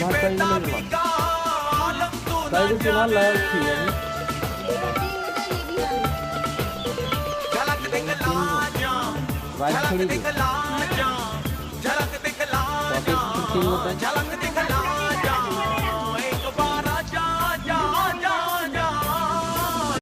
तुम्हारा साइज में लगवा साइज तुम्हारा लाया ठीक है वाइट थोड़ी वापस तीन होता है